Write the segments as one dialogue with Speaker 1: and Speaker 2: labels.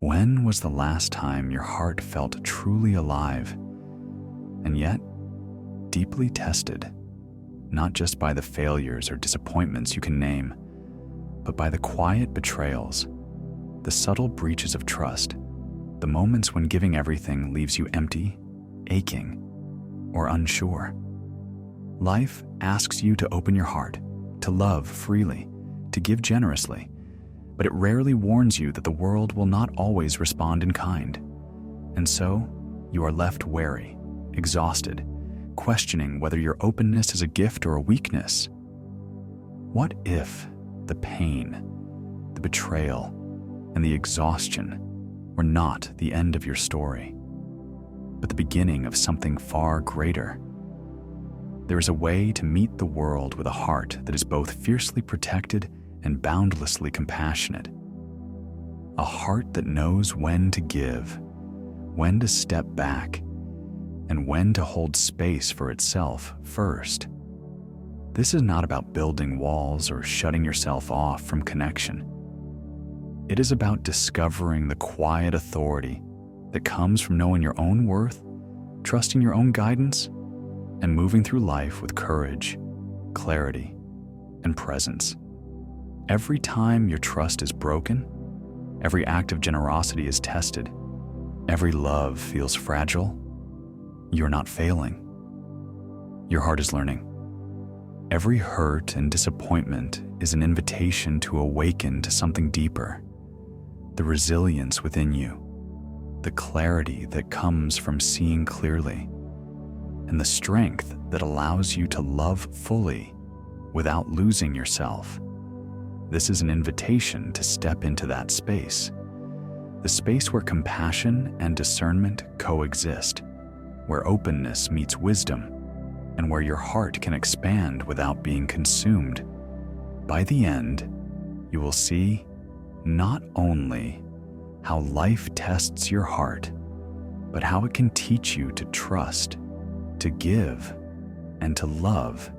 Speaker 1: When was the last time your heart felt truly alive, and yet deeply tested, not just by the failures or disappointments you can name, but by the quiet betrayals, the subtle breaches of trust, the moments when giving everything leaves you empty, aching, or unsure? Life asks you to open your heart, to love freely, to give generously, but it rarely warns you that the world will not always respond in kind. And so, you are left wary, exhausted, questioning whether your openness is a gift or a weakness. What if the pain, the betrayal, and the exhaustion were not the end of your story, but the beginning of something far greater? There is a way to meet the world with a heart that is both fiercely protected and boundlessly compassionate. A heart that knows when to give, when to step back, and when to hold space for itself first. This is not about building walls or shutting yourself off from connection. It is about discovering the quiet authority that comes from knowing your own worth, trusting your own guidance, and moving through life with courage, clarity, and presence. Every time your trust is broken, every act of generosity is tested, every love feels fragile, you're not failing. Your heart is learning. Every hurt and disappointment is an invitation to awaken to something deeper, the resilience within you, the clarity that comes from seeing clearly, and the strength that allows you to love fully without losing yourself. This is an invitation to step into that space, the space where compassion and discernment coexist, where openness meets wisdom, and where your heart can expand without being consumed. By the end, you will see not only how life tests your heart, but how it can teach you to trust, to give, and to love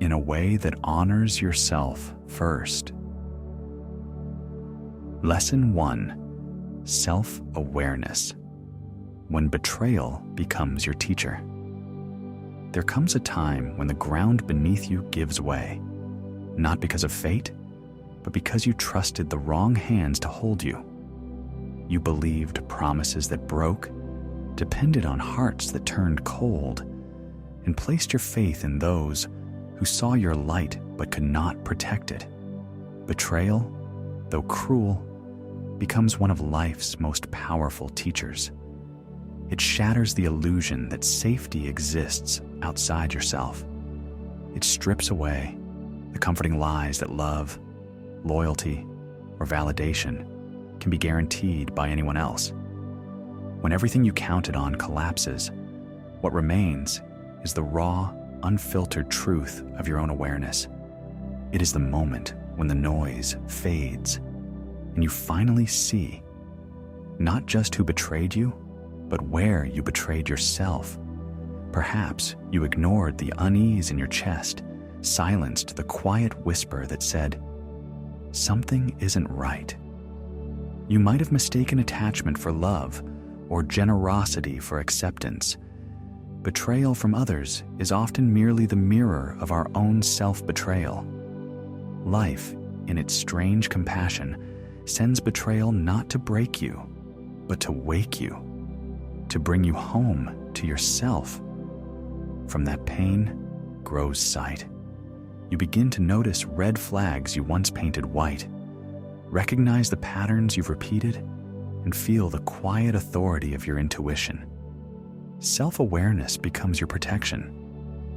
Speaker 1: in a way that honors yourself first. Lesson 1: Self-awareness. When betrayal becomes your teacher. There comes a time when the ground beneath you gives way, not because of fate, but because you trusted the wrong hands to hold you. You believed promises that broke, depended on hearts that turned cold, and placed your faith in those who saw your light but could not protect it. Betrayal, though cruel, becomes one of life's most powerful teachers. It shatters the illusion that safety exists outside yourself. It strips away the comforting lies that love, loyalty, or validation can be guaranteed by anyone else. When everything you counted on collapses, what remains is the raw, unfiltered truth of your own awareness. It is the moment when the noise fades and you finally see not just who betrayed you, but where you betrayed yourself. Perhaps you ignored the unease in your chest, silenced the quiet whisper that said, "Something isn't right." You might have mistaken attachment for love or generosity for acceptance. Betrayal from others is often merely the mirror of our own self-betrayal. Life, in its strange compassion, sends betrayal not to break you, but to wake you, to bring you home to yourself. From that pain grows sight. You begin to notice red flags you once painted white, recognize the patterns you've repeated, and feel the quiet authority of your intuition. Self-awareness becomes your protection,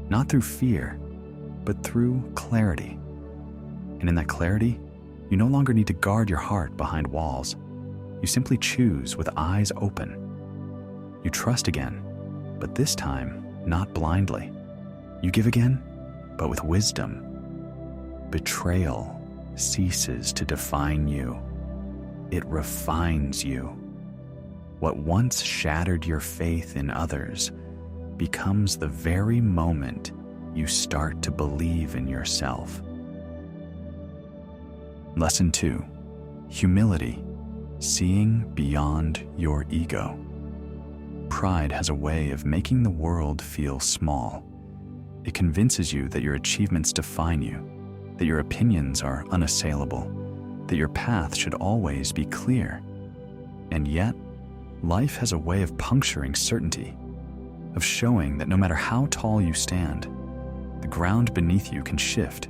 Speaker 1: not through fear, but through clarity. And in that clarity, you no longer need to guard your heart behind walls. You simply choose with eyes open. You trust again, but this time, not blindly. You give again, but with wisdom. Betrayal ceases to define you. It refines you. What once shattered your faith in others becomes the very moment you start to believe in yourself. Lesson 2: Humility seeing beyond your ego. Pride has a way of making the world feel small. It convinces you that your achievements define you, that your opinions are unassailable, that your path should always be clear. And yet, life has a way of puncturing certainty, of showing that no matter how tall you stand, the ground beneath you can shift.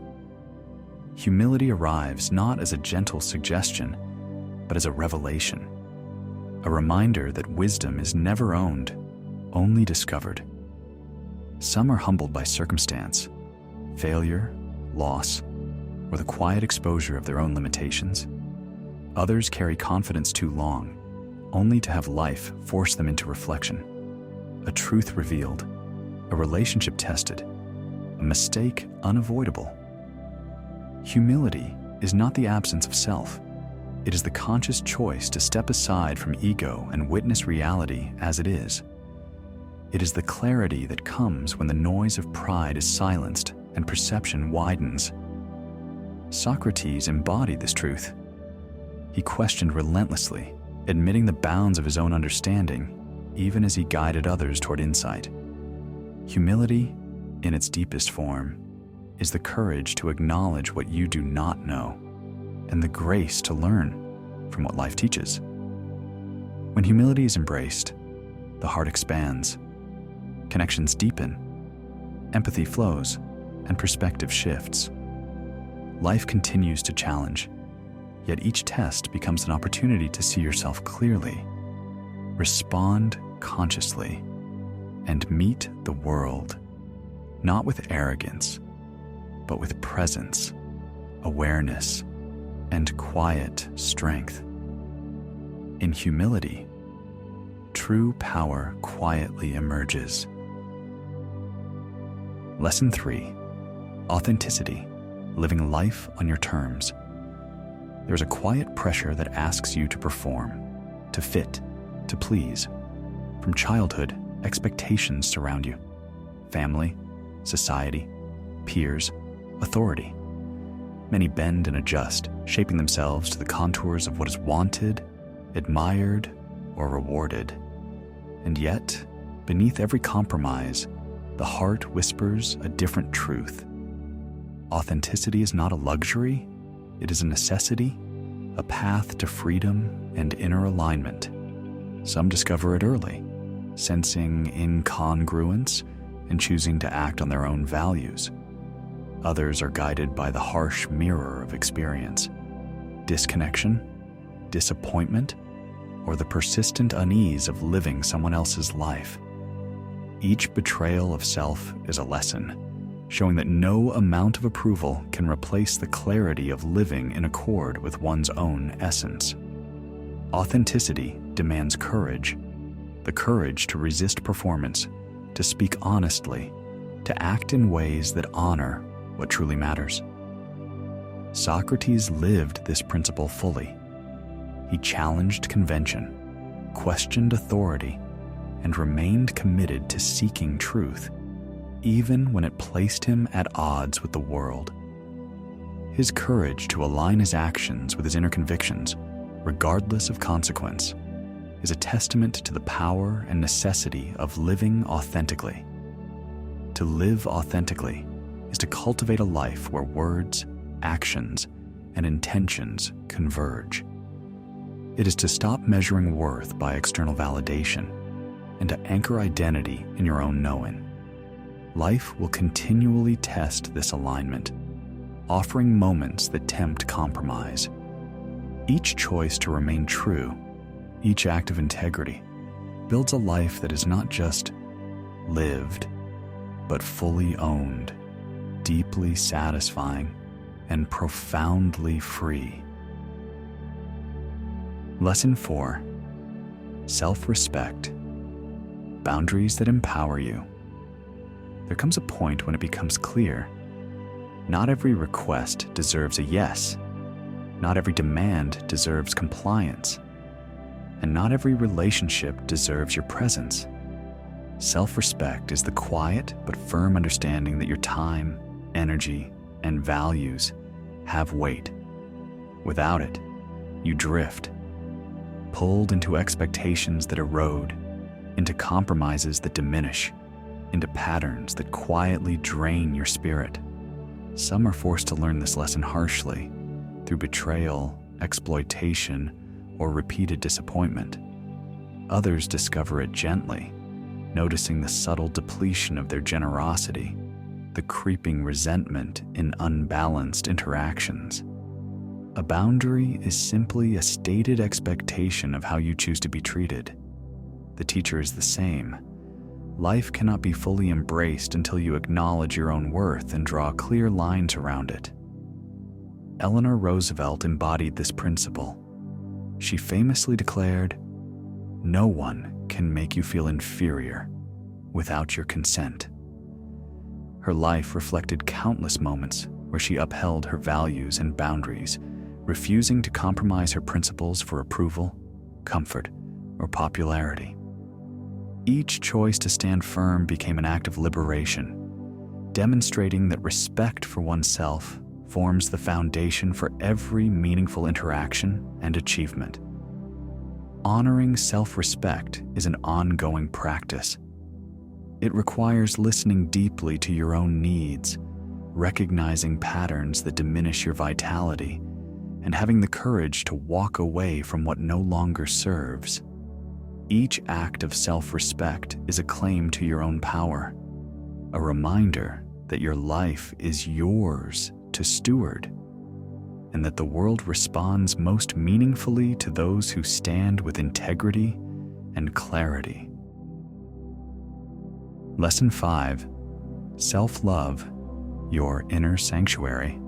Speaker 1: Humility arrives not as a gentle suggestion, but as a revelation, a reminder that wisdom is never owned, only discovered. Some are humbled by circumstance, failure, loss, or the quiet exposure of their own limitations. Others carry confidence too long, only to have life force them into reflection. A truth revealed, a relationship tested, a mistake unavoidable. Humility is not the absence of self. It is the conscious choice to step aside from ego and witness reality as it is. It is the clarity that comes when the noise of pride is silenced and perception widens. Socrates embodied this truth. He questioned relentlessly, admitting the bounds of his own understanding, even as he guided others toward insight. Humility, in its deepest form, is the courage to acknowledge what you do not know, and the grace to learn from what life teaches. When humility is embraced, the heart expands, connections deepen, empathy flows, and perspective shifts. Life continues to challenge, yet each test becomes an opportunity to see yourself clearly, respond consciously, and meet the world, not with arrogance, but with presence, awareness, and quiet strength. In humility, true power quietly emerges. Lesson 3: Authenticity, living life on your terms. There's a quiet pressure that asks you to perform, to fit, to please. From childhood, expectations surround you: family, society, peers, authority. Many bend and adjust, shaping themselves to the contours of what is wanted, admired, or rewarded. And yet, beneath every compromise, the heart whispers a different truth. Authenticity is not a luxury, it is a necessity, a path to freedom and inner alignment. Some discover it early, sensing incongruence and choosing to act on their own values. Others are guided by the harsh mirror of experience, disconnection, disappointment, or the persistent unease of living someone else's life. Each betrayal of self is a lesson, showing that no amount of approval can replace the clarity of living in accord with one's own essence. Authenticity demands courage, the courage to resist performance, to speak honestly, to act in ways that honor what truly matters. Socrates lived this principle fully. He challenged convention, questioned authority, and remained committed to seeking truth, even when it placed him at odds with the world. His courage to align his actions with his inner convictions, regardless of consequence, is a testament to the power and necessity of living authentically. To live authentically is to cultivate a life where words, actions, and intentions converge. It is to stop measuring worth by external validation and to anchor identity in your own knowing. Life will continually test this alignment, offering moments that tempt compromise. Each choice to remain true, each act of integrity, builds a life that is not just lived, but fully owned, deeply satisfying, and profoundly free. Lesson 4: Self-respect, boundaries that empower you. There comes a point when it becomes clear, not every request deserves a yes, not every demand deserves compliance, and not every relationship deserves your presence. Self-respect is the quiet but firm understanding that your time, energy, and values have weight. Without it, you drift, pulled into expectations that erode, into compromises that diminish, into patterns that quietly drain your spirit. Some are forced to learn this lesson harshly, through betrayal, exploitation, or repeated disappointment. Others discover it gently, noticing the subtle depletion of their generosity, the creeping resentment in unbalanced interactions. A boundary is simply a stated expectation of how you choose to be treated. The teacher is the same. Life cannot be fully embraced until you acknowledge your own worth and draw clear lines around it. Eleanor Roosevelt embodied this principle. She famously declared, "No one can make you feel inferior without your consent." Her life reflected countless moments where she upheld her values and boundaries, refusing to compromise her principles for approval, comfort, or popularity. Each choice to stand firm became an act of liberation, demonstrating that respect for oneself forms the foundation for every meaningful interaction and achievement. Honoring self-respect is an ongoing practice. It requires listening deeply to your own needs, recognizing patterns that diminish your vitality, and having the courage to walk away from what no longer serves. Each act of self-respect is a claim to your own power, a reminder that your life is yours to steward, and that the world responds most meaningfully to those who stand with integrity and clarity. Lesson 5. Self-love, your inner sanctuary.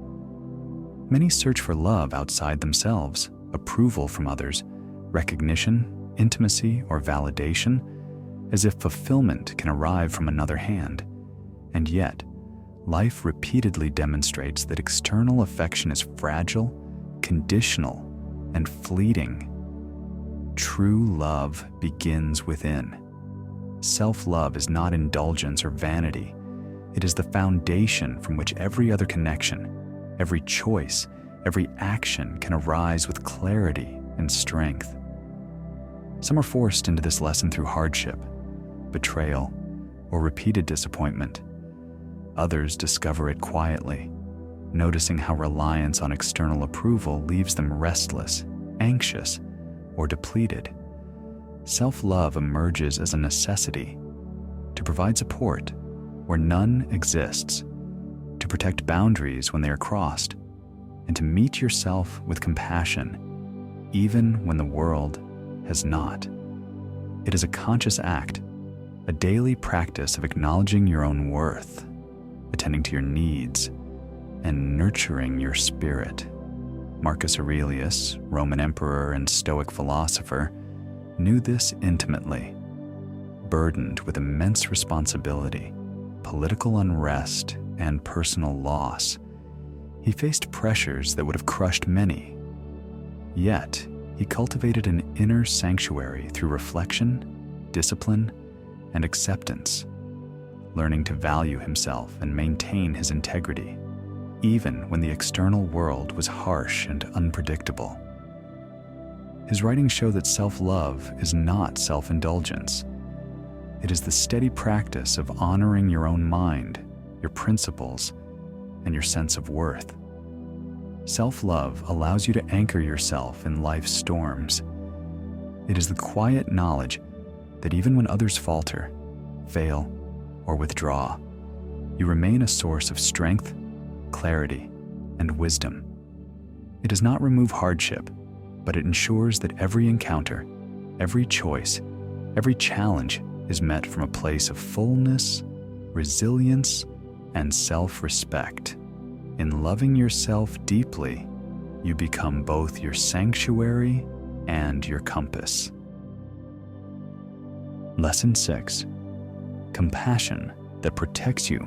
Speaker 1: Many search for love outside themselves, approval from others, recognition, intimacy, or validation, as if fulfillment can arrive from another hand. And yet, life repeatedly demonstrates that external affection is fragile, conditional, and fleeting. True love begins within. Self-love is not indulgence or vanity. It is the foundation from which every other connection, every choice, every action can arise with clarity and strength. Some are forced into this lesson through hardship, betrayal, or repeated disappointment. Others discover it quietly, noticing how reliance on external approval leaves them restless, anxious, or depleted. Self-love emerges as a necessity to provide support where none exists, to protect boundaries when they are crossed, and to meet yourself with compassion, even when the world has not. It is a conscious act, a daily practice of acknowledging your own worth, attending to your needs, and nurturing your spirit. Marcus Aurelius, Roman emperor and Stoic philosopher, knew this intimately. Burdened with immense responsibility, political unrest, and personal loss, he faced pressures that would have crushed many. Yet, he cultivated an inner sanctuary through reflection, discipline, and acceptance, learning to value himself and maintain his integrity, even when the external world was harsh and unpredictable. His writings show that self-love is not self-indulgence. It is the steady practice of honoring your own mind, your principles, and your sense of worth. Self-love allows you to anchor yourself in life's storms. It is the quiet knowledge that even when others falter, fail, or withdraw, you remain a source of strength, clarity, and wisdom. It does not remove hardship, but it ensures that every encounter, every choice, every challenge is met from a place of fullness, resilience, and self-respect. In loving yourself deeply, you become both your sanctuary and your compass. Lesson 6. Compassion that protects you,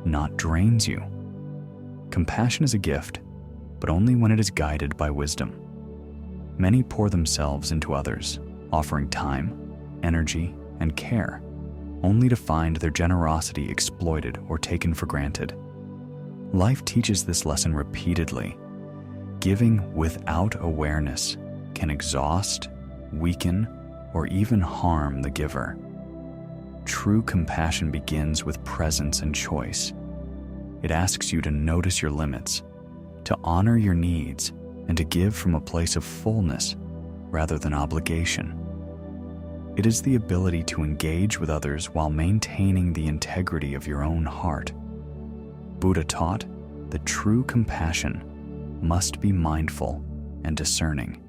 Speaker 1: not drains you. Compassion is a gift, but only when it is guided by wisdom. Many pour themselves into others, offering time, energy, and care, only to find their generosity exploited or taken for granted. Life teaches this lesson repeatedly. Giving without awareness can exhaust, weaken, or even harm the giver. True compassion begins with presence and choice. It asks you to notice your limits, to honor your needs, and to give from a place of fullness rather than obligation. It is the ability to engage with others while maintaining the integrity of your own heart. Buddha taught that true compassion must be mindful and discerning.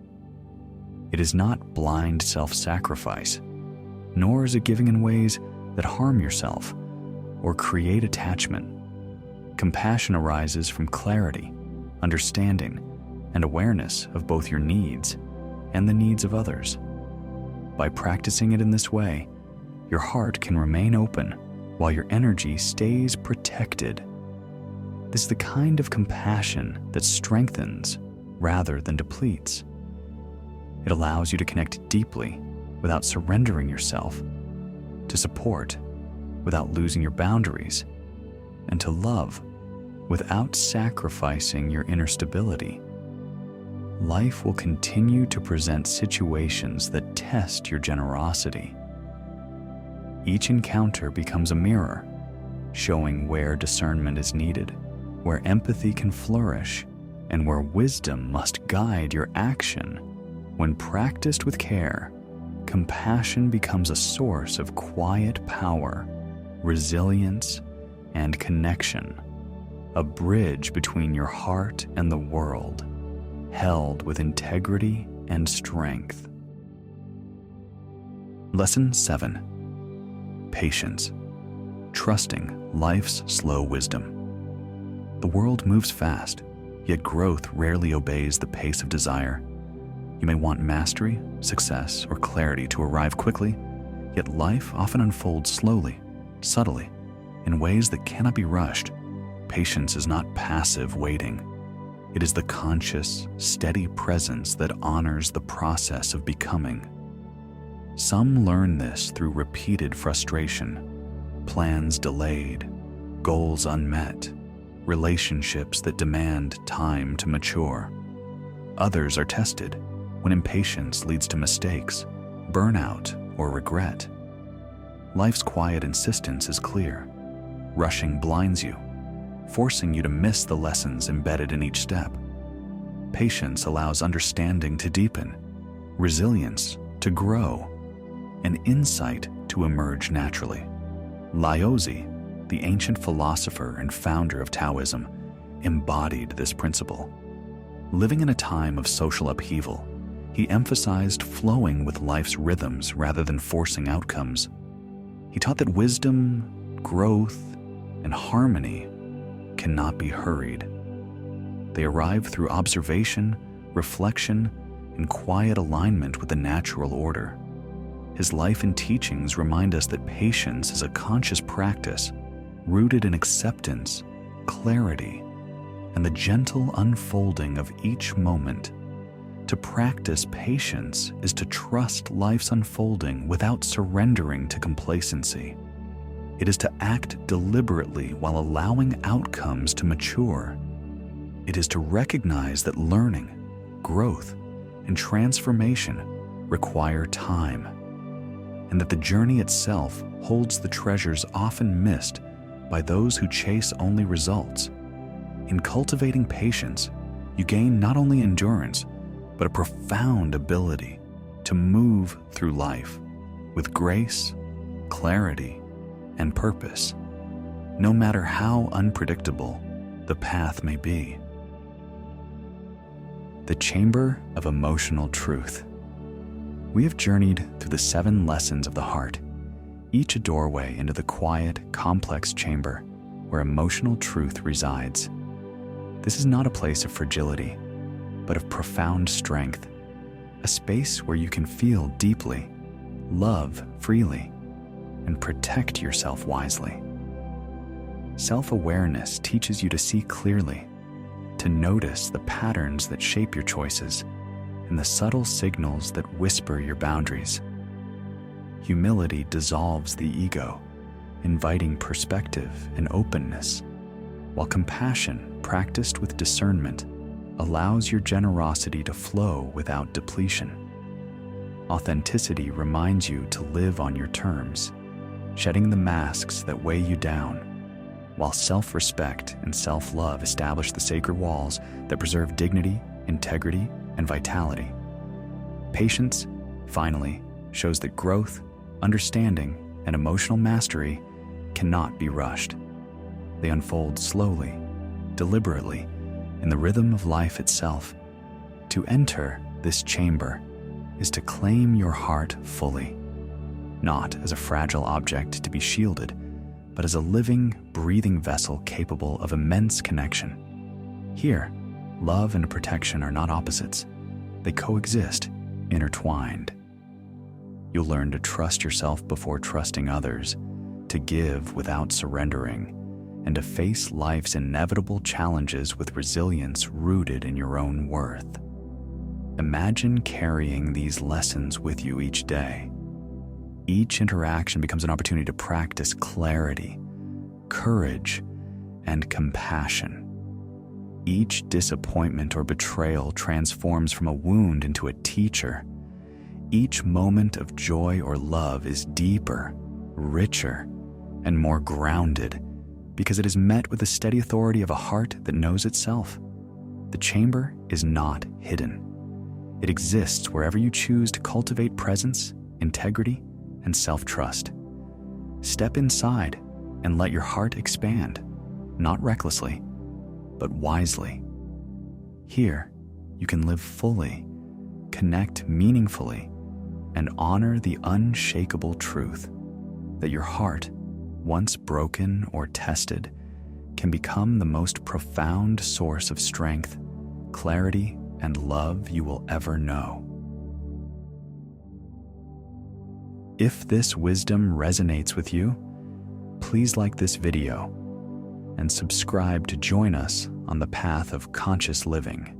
Speaker 1: It is not blind self-sacrifice, nor is it giving in ways that harm yourself or create attachment. Compassion arises from clarity, understanding, and awareness of both your needs and the needs of others. By practicing it in this way, your heart can remain open while your energy stays protected. This is the kind of compassion that strengthens rather than depletes. It allows you to connect deeply without surrendering yourself, to support without losing your boundaries, and to love without sacrificing your inner stability. Life will continue to present situations that test your generosity. Each encounter becomes a mirror, showing where discernment is needed, where empathy can flourish, and where wisdom must guide your action. When practiced with care, compassion becomes a source of quiet power, resilience, and connection, a bridge between your heart and the world, held with integrity and strength. Lesson 7. Patience. Trusting life's slow wisdom. The world moves fast, yet growth rarely obeys the pace of desire. You may want mastery, success, or clarity to arrive quickly, yet life often unfolds slowly, subtly, in ways that cannot be rushed. Patience is not passive waiting. It is the conscious, steady presence that honors the process of becoming. Some learn this through repeated frustration, plans delayed, goals unmet, relationships that demand time to mature. Others are tested when impatience leads to mistakes, burnout, or regret. Life's quiet insistence is clear. Rushing blinds you, forcing you to miss the lessons embedded in each step. Patience allows understanding to deepen, resilience to grow, and insight to emerge naturally. 𝐖𝐢𝐥𝐥, the ancient philosopher and founder of Taoism, embodied this principle. Living in a time of social upheaval, he emphasized flowing with life's rhythms rather than forcing outcomes. He taught that wisdom, growth, and harmony cannot be hurried. They arrive through observation, reflection, and quiet alignment with the natural order. His life and teachings remind us that patience is a conscious practice rooted in acceptance, clarity, and the gentle unfolding of each moment. To practice patience is to trust life's unfolding without surrendering to complacency. It is to act deliberately while allowing outcomes to mature. It is to recognize that learning, growth, and transformation require time, and that the journey itself holds the treasures often missed by those who chase only results. In cultivating patience, you gain not only endurance, but a profound ability to move through life with grace, clarity, and purpose, no matter how unpredictable the path may be. The Chamber of Emotional Truth. We have journeyed through the 7 lessons of the heart, each a doorway into the quiet, complex chamber where emotional truth resides. This is not a place of fragility, but of profound strength, a space where you can feel deeply, love freely, and protect yourself wisely. Self-awareness teaches you to see clearly, to notice the patterns that shape your choices and the subtle signals that whisper your boundaries. Humility dissolves the ego, inviting perspective and openness, while compassion, practiced with discernment, allows your generosity to flow without depletion. Authenticity reminds you to live on your terms, shedding the masks that weigh you down, while self-respect and self-love establish the sacred walls that preserve dignity, integrity, and vitality. Patience, finally, shows that growth, understanding, and emotional mastery cannot be rushed. They unfold slowly, deliberately, in the rhythm of life itself. To enter this chamber is to claim your heart fully, not as a fragile object to be shielded, but as a living, breathing vessel capable of immense connection. Here, love and protection are not opposites. They coexist, intertwined. You'll learn to trust yourself before trusting others, to give without surrendering, and to face life's inevitable challenges with resilience rooted in your own worth. Imagine carrying these lessons with you each day. Each interaction becomes an opportunity to practice clarity, courage, and compassion. Each disappointment or betrayal transforms from a wound into a teacher. Each moment of joy or love is deeper, richer, and more grounded because it is met with the steady authority of a heart that knows itself. The chamber is not hidden. It exists wherever you choose to cultivate presence, integrity, and self-trust. Step inside and let your heart expand, not recklessly, but wisely. Here, you can live fully, connect meaningfully, and honor the unshakable truth that your heart, once broken or tested, can become the most profound source of strength, clarity, and love you will ever know. If this wisdom resonates with you, please like this video and subscribe to join us on the path of conscious living.